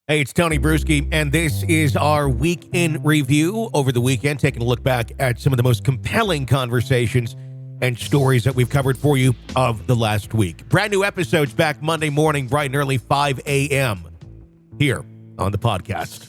Hey, it's Tony Brueski, and this is our week in review over the weekend, taking a look back at some of the most compelling conversations and stories that we've covered for you of the last week. Brand new episodes back Monday morning, bright and early, 5 a.m. here on the podcast.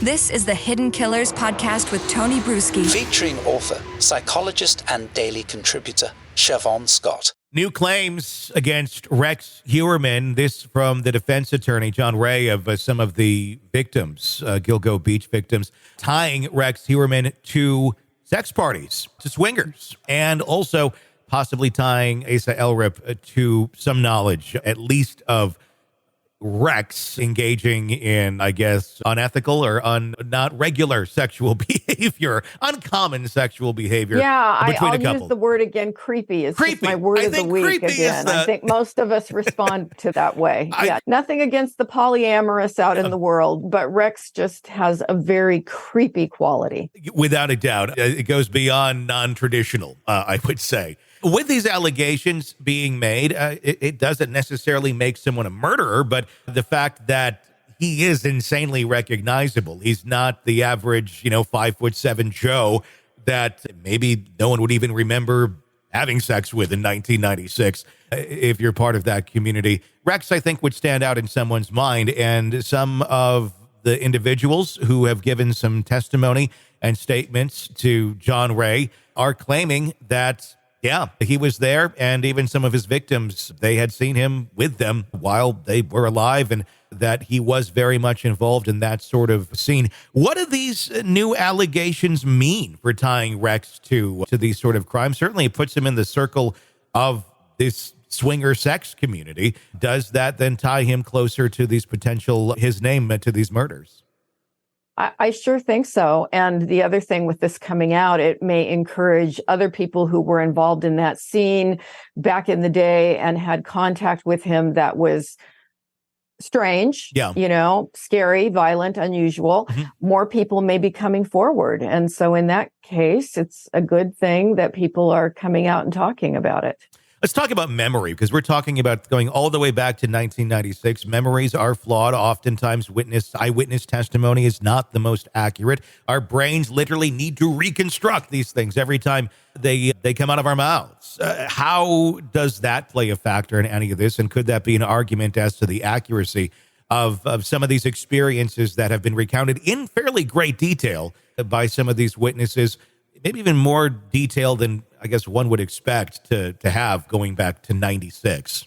This is the Hidden Killers podcast with Tony Brueski. Featuring author, psychologist, and daily contributor, Siobhan Scott. New claims against Rex Heuermann, this from the defense attorney, John Ray, of some of the victims, Gilgo Beach victims, tying Rex Heuermann to sex parties, to swingers, and also possibly tying Asa Elrip to some knowledge, at least of Rex engaging in, I guess, unethical or not regular sexual behavior, uncommon sexual behavior. Yeah, between I'll a couple. use the word again, creepy. Is Creepy. Just my word I of the think week creepy again. is I think most of us respond to that way. Nothing against the polyamorous out in the world, but Rex just has a very creepy quality. Without a doubt. It goes beyond non-traditional, I would say. With these allegations being made, it doesn't necessarily make someone a murderer, but the fact that he is insanely recognizable. He's not the average, 5'7" Joe that maybe no one would even remember having sex with in 1996. If you're part of that community, Rex, I think, would stand out in someone's mind. And some of the individuals who have given some testimony and statements to John Ray are claiming that he was there, and even some of his victims, they had seen him with them while they were alive, and that he was very much involved in that sort of scene. What do these new allegations mean for tying Rex to these sort of crimes? Certainly it puts him in the circle of this swinger sex community. Does that then tie him closer to these his name to these murders? I sure think so. And the other thing with this coming out, it may encourage other people who were involved in that scene back in the day and had contact with him that was strange, scary, violent, unusual. Mm-hmm. More people may be coming forward. And so in that case, it's a good thing that people are coming out and talking about it. Let's talk about memory, because we're talking about going all the way back to 1996. Memories are flawed. Oftentimes, eyewitness testimony is not the most accurate. Our brains literally need to reconstruct these things every time they come out of our mouths. How does that play a factor in any of this? And could that be an argument as to the accuracy of some of these experiences that have been recounted in fairly great detail by some of these witnesses? Maybe even more detail than I guess one would expect to have going back to 96.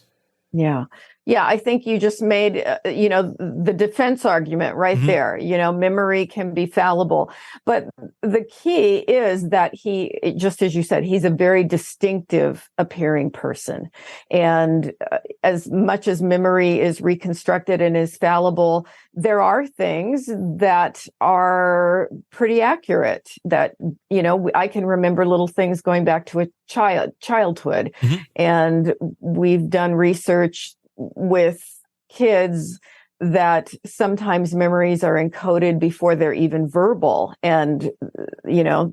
Yeah. Yeah, I think you just made, the defense argument right mm-hmm. there. Memory can be fallible. But the key is that he, just as you said, he's a very distinctive appearing person. And as much as memory is reconstructed and is fallible, there are things that are pretty accurate that, I can remember little things going back to a childhood. Mm-hmm. And we've done research with kids that sometimes memories are encoded before they're even verbal. And,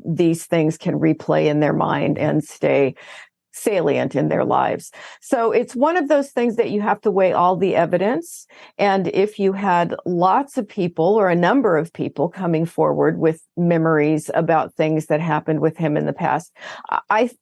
these things can replay in their mind and stay salient in their lives. So it's one of those things that you have to weigh all the evidence. And if you had lots of people or a number of people coming forward with memories about things that happened with him in the past,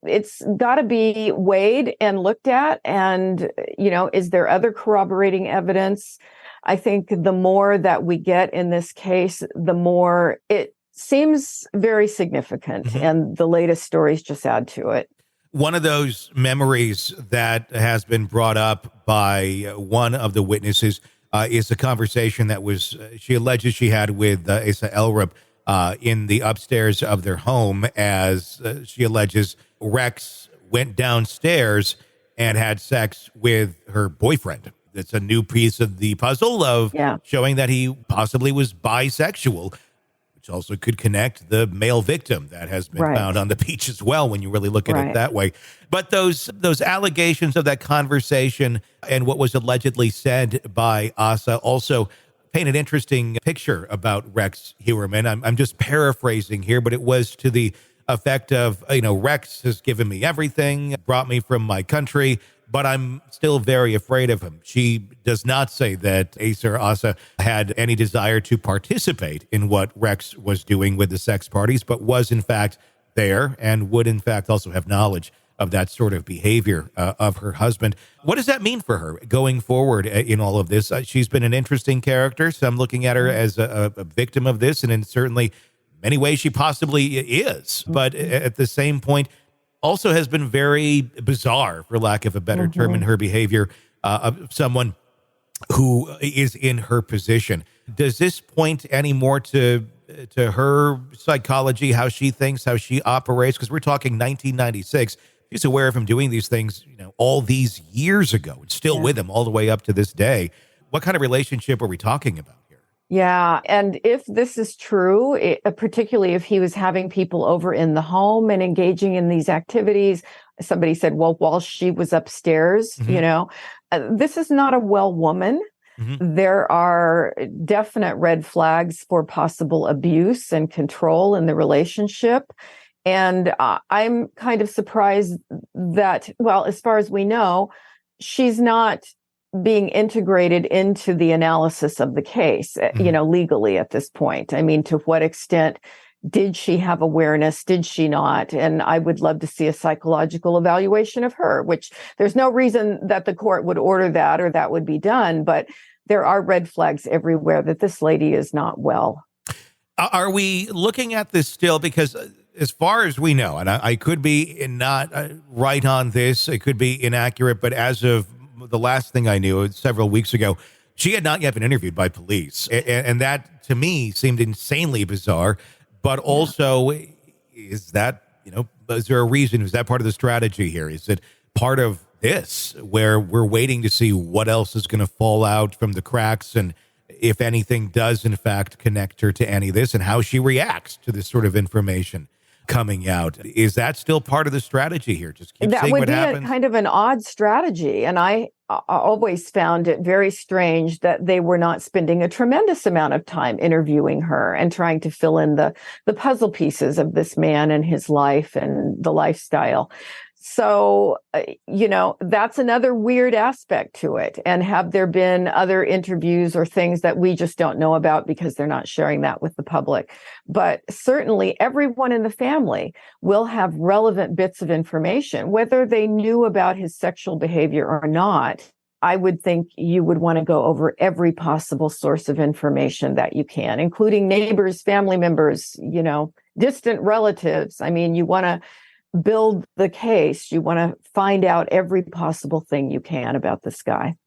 it's got to be weighed and looked at. And, is there other corroborating evidence? I think the more that we get in this case, the more it seems very significant. Mm-hmm. And the latest stories just add to it. One of those memories that has been brought up by one of the witnesses is a conversation that she alleges she had with Asa Elrip in the upstairs of their home, as she alleges Rex went downstairs and had sex with her boyfriend. That's a new piece of the puzzle of showing that he possibly was bisexual, which also could connect the male victim that has been found on the beach as well, when you really look at it that way. But those allegations of that conversation and what was allegedly said by Asa also paint an interesting picture about Rex Heuermann. I'm just paraphrasing here, but it was to the effect of, Rex has given me everything, brought me from my country, but I'm still very afraid of him. She does not say that Acer Asa had any desire to participate in what Rex was doing with the sex parties, but was in fact there and would in fact also have knowledge of that sort of behavior of her husband. What does that mean for her going forward in all of this? She's been an interesting character. So I'm looking at her as a victim of this, and in certainly many ways she possibly is. But at the same point, also has been very bizarre, for lack of a better term, in her behavior of someone who is in her position. Does this point any more to her psychology, how she thinks, how she operates? Because we're talking 1996. She's aware of him doing these things, all these years ago, and still with him all the way up to this day. What kind of relationship are we talking about here? Yeah. And if this is true, particularly if he was having people over in the home and engaging in these activities, somebody said, well, while she was upstairs, this is not a well woman. There are definite red flags for possible abuse and control in the relationship. And I'm kind of surprised that, well, as far as we know, she's not being integrated into the analysis of the case, legally at this point. I mean, to what extent did she have awareness? Did she not? And I would love to see a psychological evaluation of her, which there's no reason that the court would order that or that would be done. But there are red flags everywhere that this lady is not well. Are we looking at this still? Because as far as we know, and I could be not right on this, it could be inaccurate, but as of the last thing I knew several weeks ago, she had not yet been interviewed by police. And that, to me, seemed insanely bizarre. But also, is that, is there a reason? Is that part of the strategy here? Is it part of this where we're waiting to see what else is going to fall out from the cracks, and if anything does, in fact, connect her to any of this, and how she reacts to this sort of information coming out? Is that still part of the strategy here? Just keep seeing what happens? That would be kind of an odd strategy. And I always found it very strange that they were not spending a tremendous amount of time interviewing her and trying to fill in the puzzle pieces of this man and his life and the lifestyle. So, that's another weird aspect to it. And have there been other interviews or things that we just don't know about because they're not sharing that with the public? But certainly everyone in the family will have relevant bits of information, whether they knew about his sexual behavior or not. I would think you would want to go over every possible source of information that you can, including neighbors, family members, distant relatives. I mean, you want to build the case. You want to find out every possible thing you can about this guy.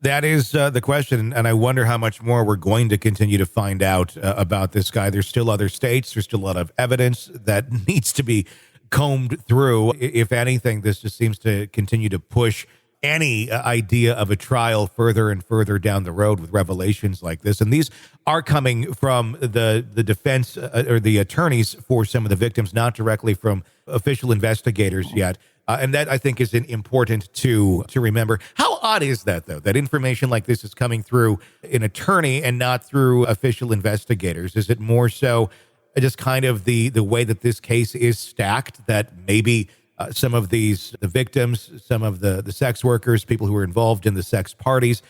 That is the question, and I wonder how much more we're going to continue to find out about this guy. There's still other states. There's still a lot of evidence that needs to be combed through. If anything, this just seems to continue to push any idea of a trial further and further down the road with revelations like this. And these are coming from the defense or the attorneys for some of the victims, not directly from official investigators yet. And that, I think, is important to remember. How odd is that, though, that information like this is coming through an attorney and not through official investigators? Is it more so just kind of the way that this case is stacked, that maybe some of the victims, some of the sex workers, people who are involved in the sex parties,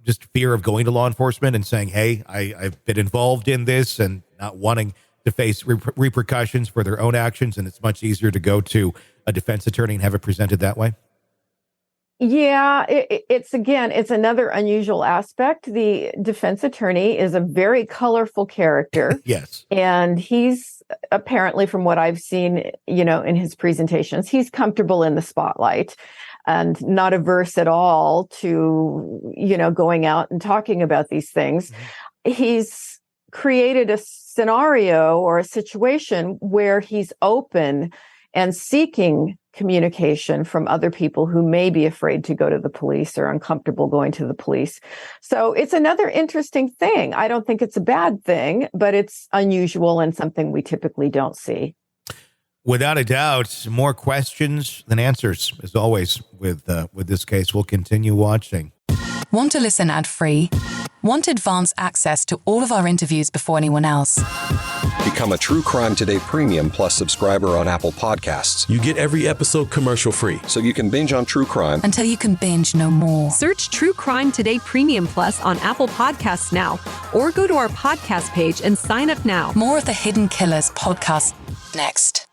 just fear of going to law enforcement and saying, hey, I've been involved in this, and not wanting to face repercussions for their own actions, and it's much easier to go to a defense attorney and have it presented that way? Yeah, it's another unusual aspect. The defense attorney is a very colorful character. Yes. And he's apparently, from what I've seen, in his presentations, he's comfortable in the spotlight and not averse at all to, going out and talking about these things. Mm-hmm. He's created a scenario or a situation where he's open and seeking communication from other people who may be afraid to go to the police or uncomfortable going to the police. So it's another interesting thing. I don't think it's a bad thing, but it's unusual and something we typically don't see. Without a doubt, more questions than answers, as always, with this case. We'll continue watching. Want to listen ad-free? Want advanced access to all of our interviews before anyone else? Become a True Crime Today Premium Plus subscriber on Apple Podcasts. You get every episode commercial-free. So you can binge on true crime Until you can binge no more. Search True Crime Today Premium Plus on Apple Podcasts now, or go to our podcast page and sign up now. More of the Hidden Killers podcast next.